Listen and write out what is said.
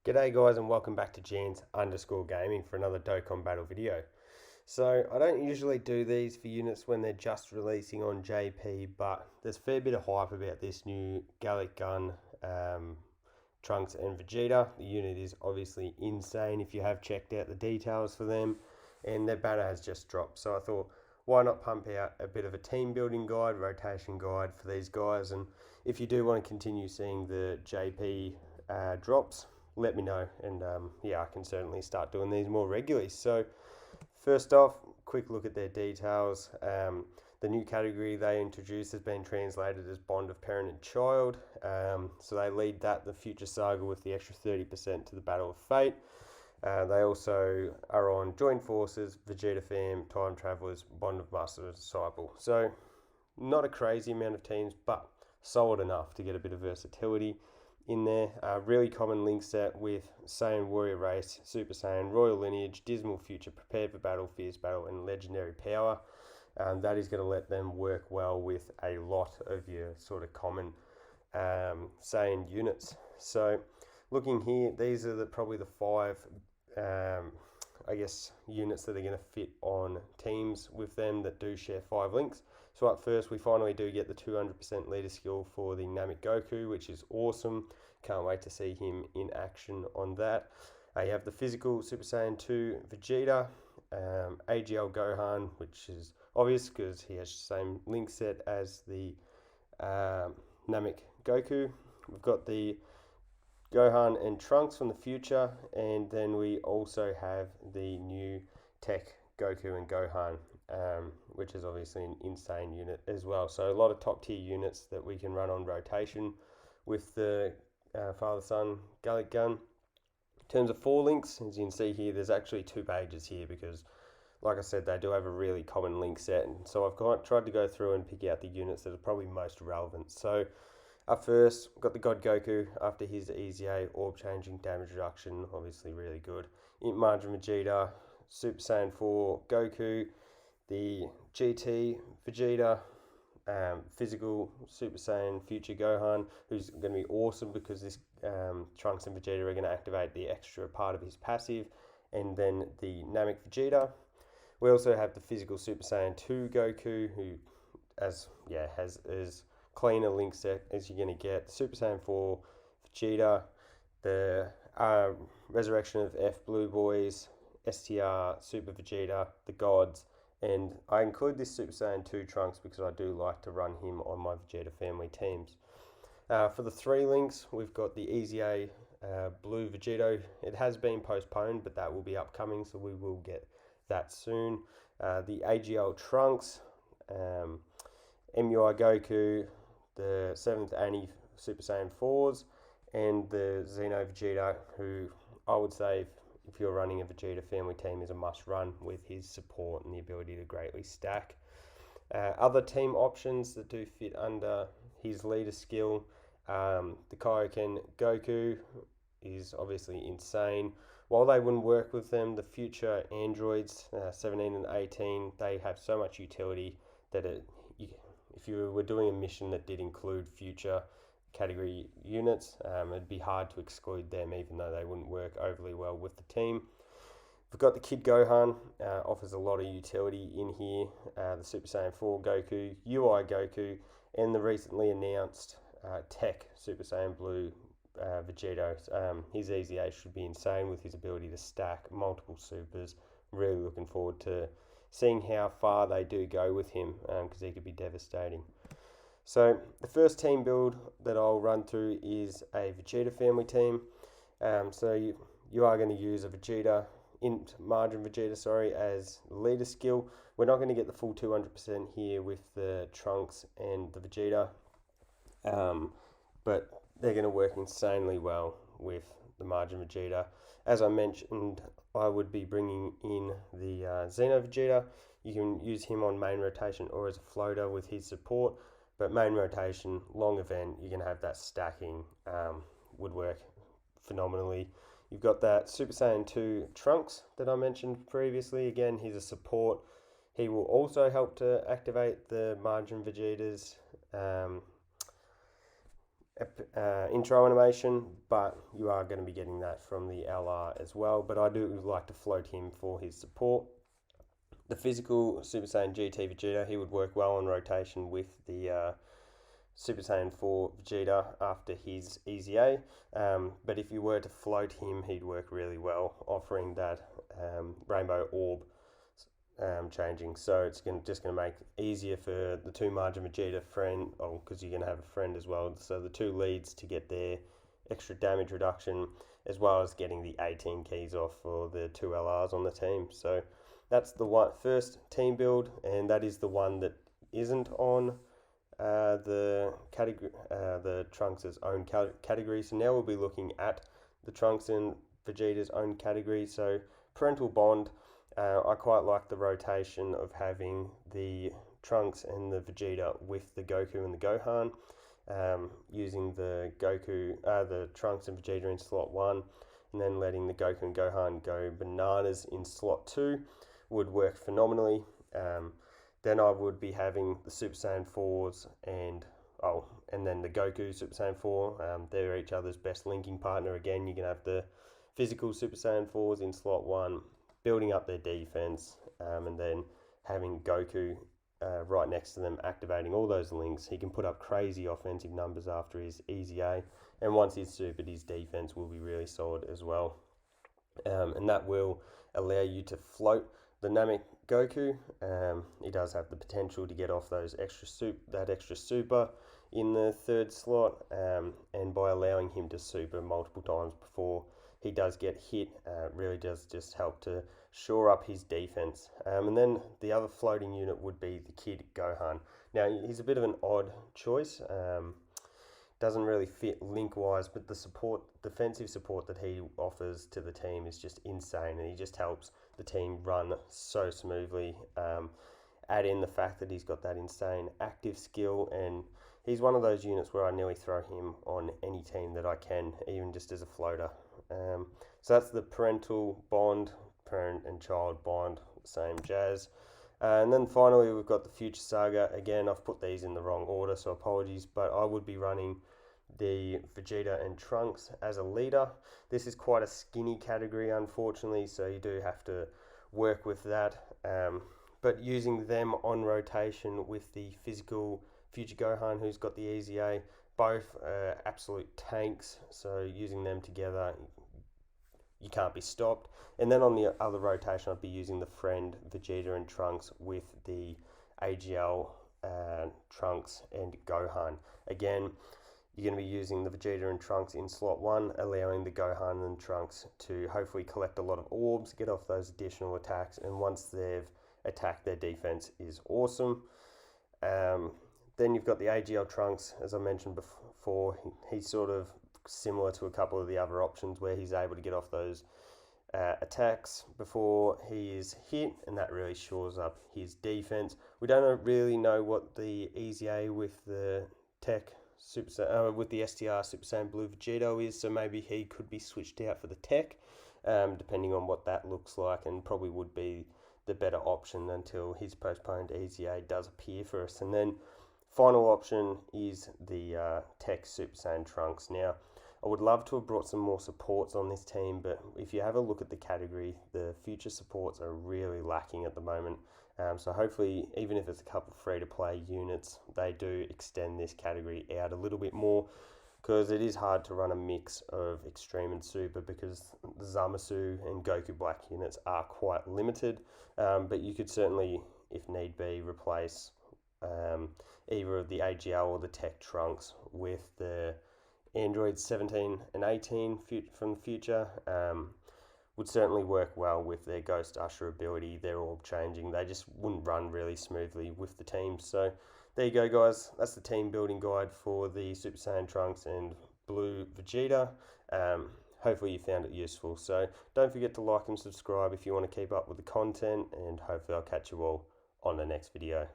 G'day guys and welcome back to Jans_gaming for another Dokkan battle video. So I don't usually do these for units when they're just releasing on JP, but there's a fair bit of hype about this new Gallic Gun, Trunks and Vegeta. The unit is obviously insane if you have checked out the details for them, and their banner has just dropped. So I thought, why not pump out a bit of a team building guide, rotation guide for these guys, and if you do want to continue seeing the JP drops, let me know, and yeah, I can certainly start doing these more regularly. So first off, quick look at their details. The new category they introduced has been translated as Bond of Parent and Child. So they lead the future saga with the extra 30% to the Battle of Fate. They also are on Joint Forces, Vegeta Fam, Time Travelers, Bond of Master and Disciple. So not a crazy amount of teams, but solid enough to get a bit of versatility in there. Really common link set with Saiyan Warrior Race, Super Saiyan, Royal Lineage, Dismal Future, Prepared for Battle, Fierce Battle, and Legendary Power. That is going to let them work well with a lot of your sort of common Saiyan units. So looking here, these are probably the five I guess units that are going to fit on teams with them that do share 5 links. So up first, we finally do get the 200% leader skill for the Namek Goku, which is awesome. Can't wait to see him in action on that. You have the physical Super Saiyan 2 Vegeta, AGL Gohan, which is obvious because he has the same link set as the Namek Goku. We've got the Gohan and Trunks from the future, and then we also have the new tech Goku and Gohan, which is obviously an insane unit as well. So a lot of top tier units that we can run on rotation with the father-son Gallic Gun. In terms of 4 links, as you can see here, there's actually 2 pages here because, like I said, they do have a really common link set, and so I've tried to go through and pick out the units that are probably most relevant. So up first, we've got the God Goku after his EZA Orb Changing Damage Reduction, obviously really good. INT Vegeta, Super Saiyan 4 Goku, the GT Vegeta, physical Super Saiyan Future Gohan, who's going to be awesome because this Trunks and Vegeta are going to activate the extra part of his passive, and then the Namek Vegeta. We also have the physical Super Saiyan 2 Goku, who has cleaner link set as you're going to get. Super Saiyan 4 Vegeta, the Resurrection of F Blue Boys, STR Super Vegeta, the Gods, and I include this Super Saiyan 2 Trunks because I do like to run him on my Vegeta family teams. For the 3 links, we've got the EZA Blue Vegeta. It has been postponed, but that will be upcoming, so we will get that soon. The AGL Trunks, MUI Goku, the 7th Annie Super Saiyan 4s, and the Xeno Vegeta, who I would say if you're running a Vegeta family team is a must run with his support and the ability to greatly stack. Other team options that do fit under his leader skill, the Kaioken Goku is obviously insane. While they wouldn't work with them, the future androids 17 and 18, they have so much utility that if you were doing a mission that did include future category units, it'd be hard to exclude them even though they wouldn't work overly well with the team. We've got the Kid Gohan, offers a lot of utility in here, the Super Saiyan 4 Goku, UI Goku, and the recently announced Tech Super Saiyan Blue Vegeta. His EZA should be insane with his ability to stack multiple supers. Really looking forward to seeing how far they do go with him because he could be devastating. So the first team build that I'll run through is a Vegeta family team. So you are going to use a Vegeta, INT Vegeta, as the leader skill. We're not going to get the full 200% here with the Trunks and the Vegeta, but they're going to work insanely well with the Margin Vegeta. As I mentioned, I would be bringing in the Xeno Vegeta. You can use him on main rotation or as a floater with his support, but main rotation, long event, you're going to have that stacking, would work phenomenally. You've got that Super Saiyan 2 Trunks that I mentioned previously. Again, he's a support. He will also help to activate the Margin Vegetas intro animation, but you are going to be getting that from the LR as well. But I do like to float him for his support. The physical Super Saiyan GT Vegeta, he would work well on rotation with the Super Saiyan 4 Vegeta after his EZA. But if you were to float him, he'd work really well, offering that rainbow orb changing. So it's just going to make it easier for the two Margin Vegeta friend, because you're going to have a friend as well. So the two leads to get their extra damage reduction, as well as getting the 18 keys off for the two LRs on the team. So that's the first team build, and that is the one that isn't on the category, the Trunks' own category. So now we'll be looking at the Trunks and Vegeta's own category. So parental bond, I quite like the rotation of having the Trunks and the Vegeta with the Goku and the Gohan, using the Trunks and Vegeta in slot 1, and then letting the Goku and Gohan go bananas in slot 2 would work phenomenally. Then I would be having the Super Saiyan 4s and then the Goku Super Saiyan 4. They're each other's best linking partner. Again, you can have the physical Super Saiyan 4s in slot 1, building up their defense, and then having Goku right next to them, activating all those links. He can put up crazy offensive numbers after his EZA, and once he's supered, his defense will be really solid as well. And that will allow you to float the Namek Goku. He does have the potential to get off that extra super in the third slot, and by allowing him to super multiple times before he does get hit, really does just help to shore up his defense. And then the other floating unit would be the Kid Gohan. Now, he's a bit of an odd choice. Doesn't really fit link-wise, but the defensive support that he offers to the team is just insane, and he just helps the team run so smoothly. Add in the fact that he's got that insane active skill, and he's one of those units where I nearly throw him on any team that I can, even just as a floater. So that's the parental bond, parent and child bond, same jazz. And then finally we've got the Future Saga. Again, I've put these in the wrong order, so apologies, but I would be running the Vegeta and Trunks as a leader. This is quite a skinny category, unfortunately, so you do have to work with that. But using them on rotation with the physical Future Gohan, who's got the EZA, both absolute tanks, so using them together, you can't be stopped. And then on the other rotation, I'd be using the friend Vegeta and Trunks with the AGL Trunks and Gohan. Again, you're going to be using the Vegeta and Trunks in slot 1, allowing the Gohan and Trunks to hopefully collect a lot of orbs, get off those additional attacks, and once they've attacked, their defense is awesome. Then you've got the AGL Trunks, as I mentioned before. He's sort of similar to a couple of the other options where he's able to get off those attacks before he is hit, and that really shores up his defense. We don't really know what the EZA with the Tech with the STR Super Saiyan Blue Vegeta is, so maybe he could be switched out for the Tech, depending on what that looks like, and probably would be the better option until his postponed EZA does appear for us. And then final option is the Tech Super Saiyan Trunks. Now, I would love to have brought some more supports on this team, but if you have a look at the category, the future supports are really lacking at the moment. So hopefully, even if it's a couple free-to-play units, they do extend this category out a little bit more, because it is hard to run a mix of Extreme and Super, because the Zamasu and Goku Black units are quite limited. But you could certainly, if need be, replace either of the AGL or the Tech Trunks with the Android 17 and 18 from the future. Would certainly work well with their Ghost Usher ability, their orb changing. They just wouldn't run really smoothly with the team. So there you go, guys. That's the team building guide for the Super Saiyan Trunks and Blue Vegeta. Hopefully you found it useful. So don't forget to like and subscribe if you want to keep up with the content, and hopefully I'll catch you all on the next video.